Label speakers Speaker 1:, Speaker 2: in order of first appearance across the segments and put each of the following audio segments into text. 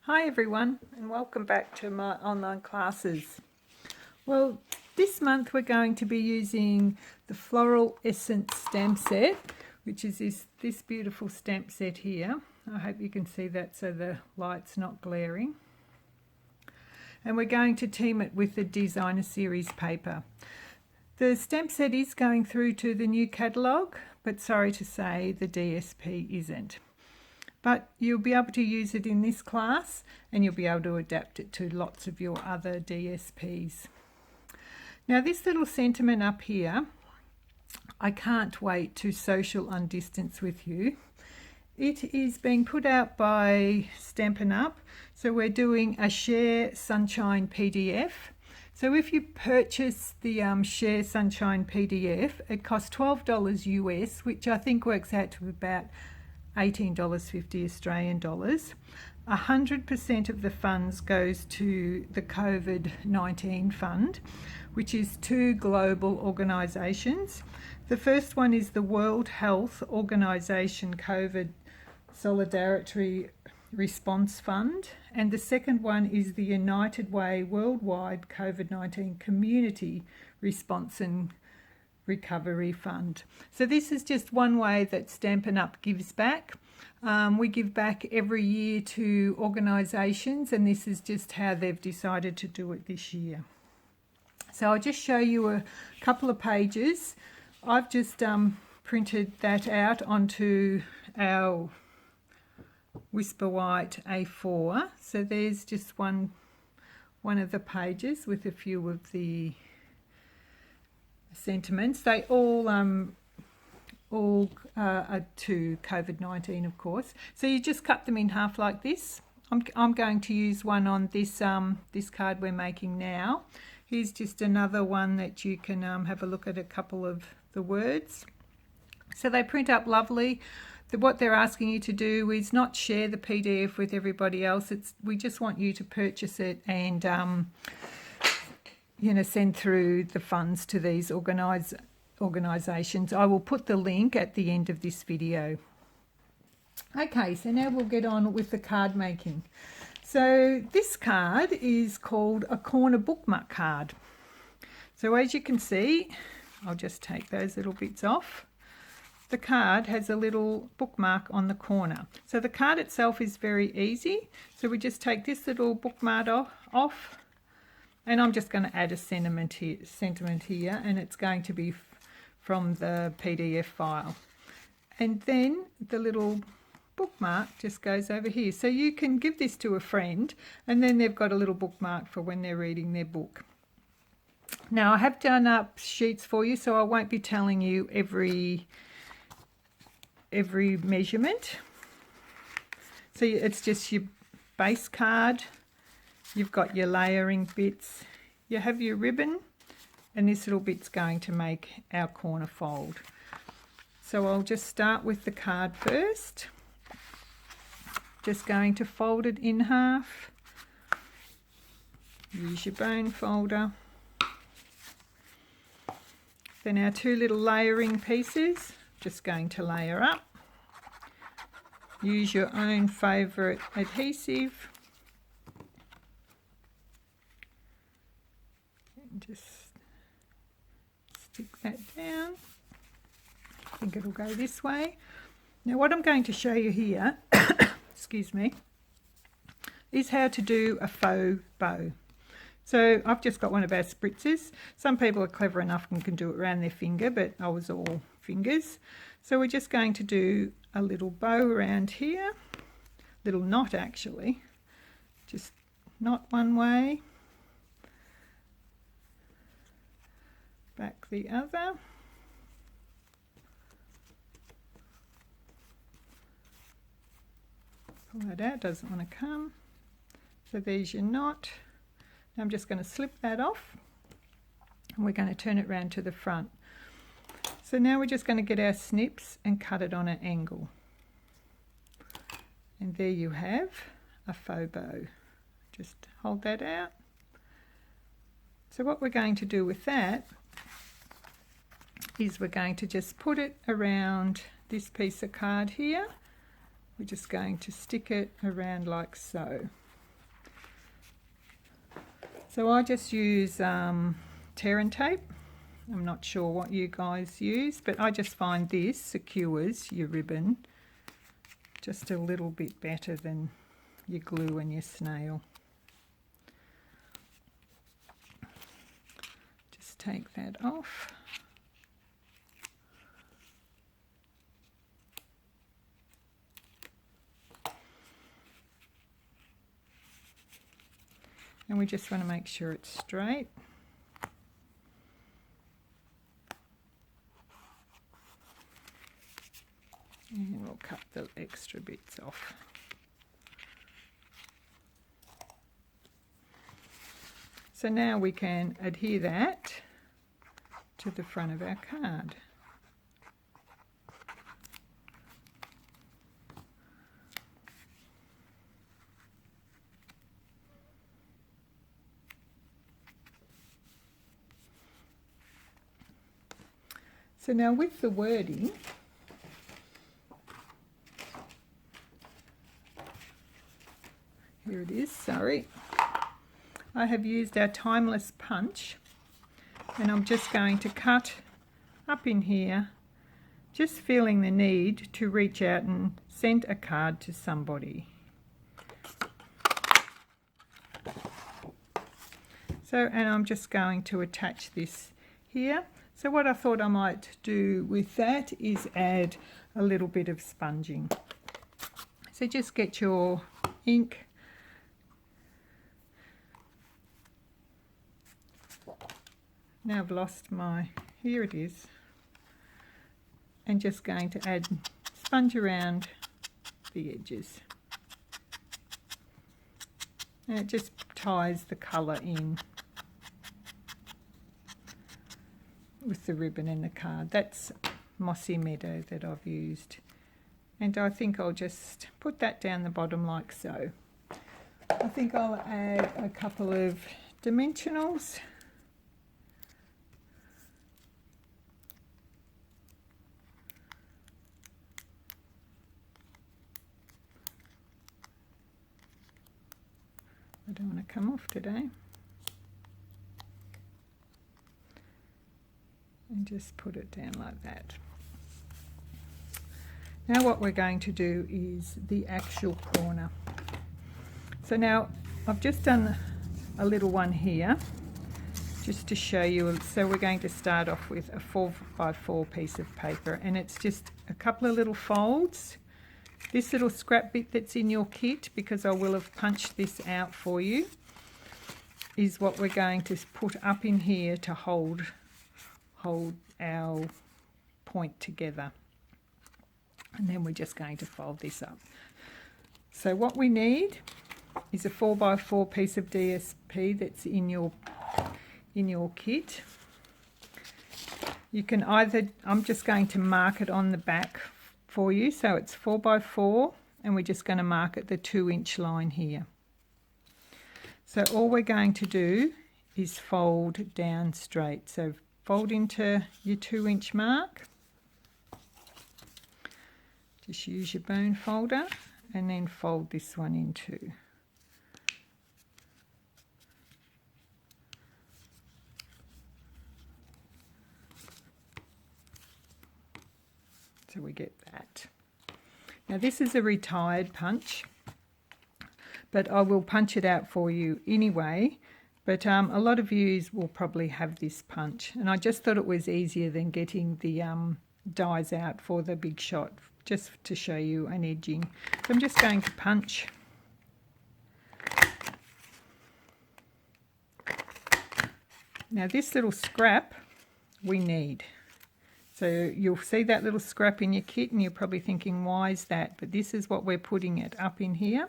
Speaker 1: Hi everyone, and welcome back to my online classes. Well, this month we're going to be using the Floral Essence stamp set, which is this beautiful stamp set here. I hope you can see that so the light's not glaring. And we're going to team it with the Designer Series paper. The stamp set is going through to the new catalogue, but sorry to say the DSP isn't. But you'll be able to use it in this class and you'll be able to adapt it to lots of your other DSPs. Now this little sentiment up here, I can't wait to social undistance with you. It is being put out by Stampin' Up. So we're doing a Share Sunshine PDF. So if you purchase the Share Sunshine PDF, it costs $12 US, which I think works out to about $18.50 Australian dollars. 100% of the funds goes to the COVID-19 fund, which is two global organisations. The first one is the World Health Organization COVID Solidarity Response Fund, and the second one is the United Way Worldwide COVID-19 Community Response and Recovery Fund. So this is just one way that Stampin' Up gives back. We give back every year to organisations, and this is just how they've decided to do it this year. So I'll just show you a couple of pages. I've just printed that out onto our Whisper White A4. So there's just one of the pages with a few of the sentiments. They all are to COVID-19, of course. So you just cut them in half like this. I'm going to use one on this this card we're making now. Here's just another one that you can have a look at a couple of the words. So they print up lovely. What they're asking you to do is not share the PDF with everybody else. We just want you to purchase it and send through the funds to these organisations. I will put the link at the end of this video. Okay, so now we'll get on with the card making. So this card is called a corner bookmark card. So as you can see, I'll just take those little bits off. The card has a little bookmark on the corner. So the card itself is very easy. So we just take this little bookmark off. And I'm just going to add a sentiment here, and it's going to be from the PDF file. And then the little bookmark just goes over here. So you can give this to a friend, and then they've got a little bookmark for when they're reading their book. Now I have done up sheets for you, so I won't be telling you every measurement. So it's just your base card. You've got your layering bits, you have your ribbon, and this little bit's going to make our corner fold. So I'll just start with the card first. Just going to fold it in half. Use your bone folder. Then our two little layering pieces, just going to layer up. Use your own favourite adhesive. Just stick that down. I think it'll go this way. Now what I'm going to show you here, excuse me, is how to do a faux bow. So I've just got one of our spritzers. Some people are clever enough and can do it around their finger, but I was all fingers. So we're just going to do a little bow around here, little knot actually, just knot one way, back the other. Pull that out, doesn't want to come. So there's your knot. Now I'm just going to slip that off, and we're going to turn it round to the front. So now we're just going to get our snips and cut it on an angle. And there you have a faux bow. Just hold that out. So what we're going to do with that is we're going to just put it around this piece of card here. We're just going to stick it around like so. So I just use tear and tape. I'm not sure what you guys use, but I just find this secures your ribbon just a little bit better than your glue and your snail. Just take that off. And we just want to make sure it's straight. And we'll cut the extra bits off. So now we can adhere that to the front of our card. So now with the wording, here it is, sorry. I have used our timeless punch, and I'm just going to cut up in here, just feeling the need to reach out and send a card to somebody. So, and I'm just going to attach this here. So what I thought I might do with that is add a little bit of sponging. So just get your ink, now I've lost my, here it is, and just going to add sponge around the edges. And it just ties the colour in with the ribbon and the card. That's Mossy Meadow that I've used. And I think I'll just put that down the bottom like so. I think I'll add a couple of dimensionals. I don't want to come off today. And just put it down like that. Now what we're going to do is the actual corner. So now I've just done a little one here just to show you. So we're going to start off with a 4x4 piece of paper, and it's just a couple of little folds. This little scrap bit that's in your kit, because I will have punched this out for you, is what we're going to put up in here to hold our point together. And then we're just going to fold this up. So what we need is a 4x4 piece of DSP that's in your kit. You can either, I'm just going to mark it on the back for you, so it's 4x4, and we're just going to mark it the 2-inch line here. So all we're going to do is fold down straight. So fold into your 2-inch mark. Just use your bone folder and then fold this one in too. So we get that. Now this is a retired punch, but I will punch it out for you anyway. But a lot of you will probably have this punch, and I just thought it was easier than getting the dies out for the big shot, just to show you an edging. So I'm just going to punch. Now this little scrap we need. So you'll see that little scrap in your kit and you're probably thinking, why is that? But this is what we're putting it up in here.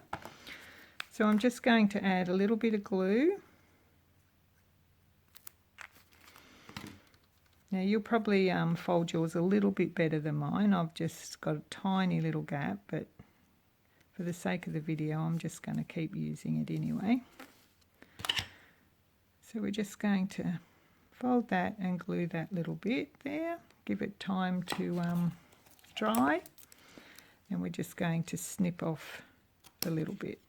Speaker 1: So I'm just going to add a little bit of glue. Now you'll probably fold yours a little bit better than mine. I've just got a tiny little gap, but for the sake of the video I'm just going to keep using it anyway. So we're just going to fold that and glue that little bit there. Give it time to dry, and we're just going to snip off a little bit.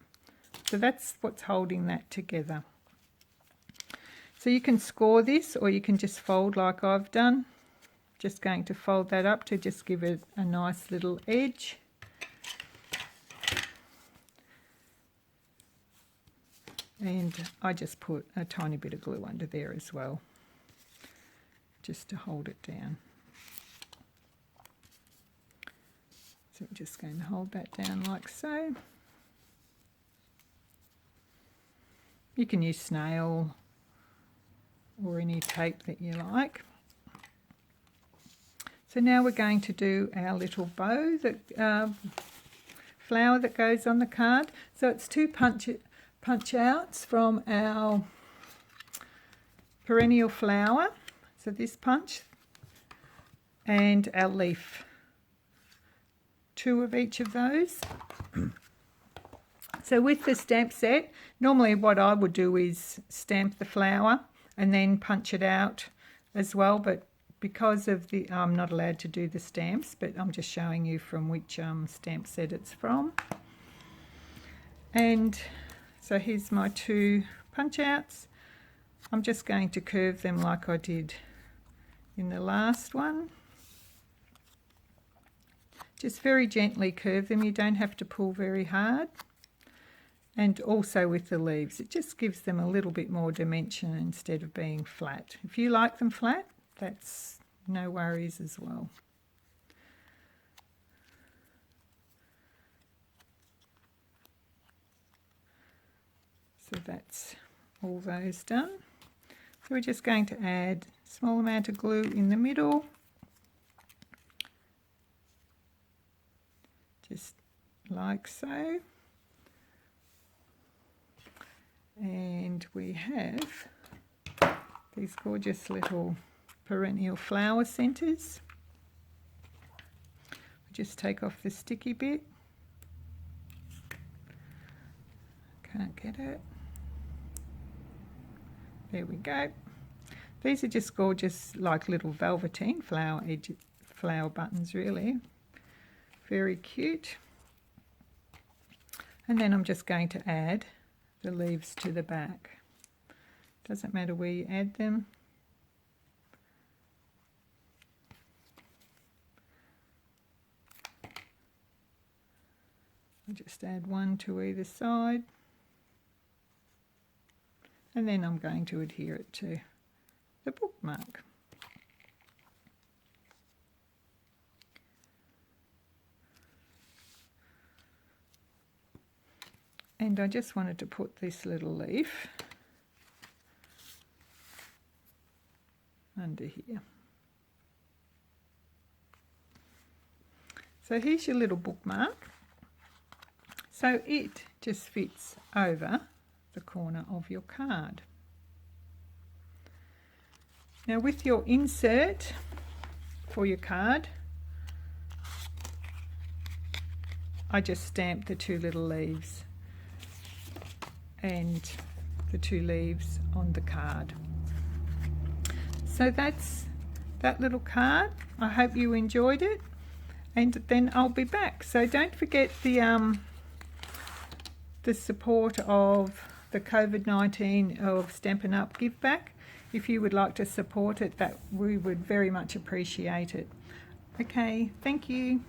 Speaker 1: So that's what's holding that together. So you can score this, or you can just fold like I've done. Just going to fold that up to just give it a nice little edge. And I just put a tiny bit of glue under there as well, just to hold it down. So I'm just going to hold that down like so. You can use snail or any tape that you like. So now we're going to do our little bow, that flower that goes on the card. So it's 2 punch outs from our Perennial flower. So this punch and our leaf. 2 of each of those. So with the stamp set, normally what I would do is stamp the flower and then punch it out as well, but because of the, I'm not allowed to do the stamps, but I'm just showing you from which stamp set it's from. And so here's my 2 punch outs. I'm just going to curve them like I did in the last one. Just very gently curve them, you don't have to pull very hard. And also with the leaves, it just gives them a little bit more dimension instead of being flat. If you like them flat, that's no worries as well. So that's all those done. So we're just going to add a small amount of glue in the middle. Just like so. And we have these gorgeous little Perennial flower centres. We just take off the sticky bit. Can't get it. There we go. These are just gorgeous, like little velveteen flower buttons, really. Very cute. And then I'm just going to add the leaves to the back. Doesn't matter where you add them. I'll just add 1 to either side. And then I'm going to adhere it to the bookmark. And I just wanted to put this little leaf under here. So here's your little bookmark. So it just fits over the corner of your card. Now with your insert for your card, I just stamped the 2 little leaves and the 2 leaves on the card. So that's that little card. I hope you enjoyed it, and then I'll be back. So don't forget the support of the COVID-19 of Stampin' Up! Give Back. If you would like to support it, that we would very much appreciate it. Okay, thank you.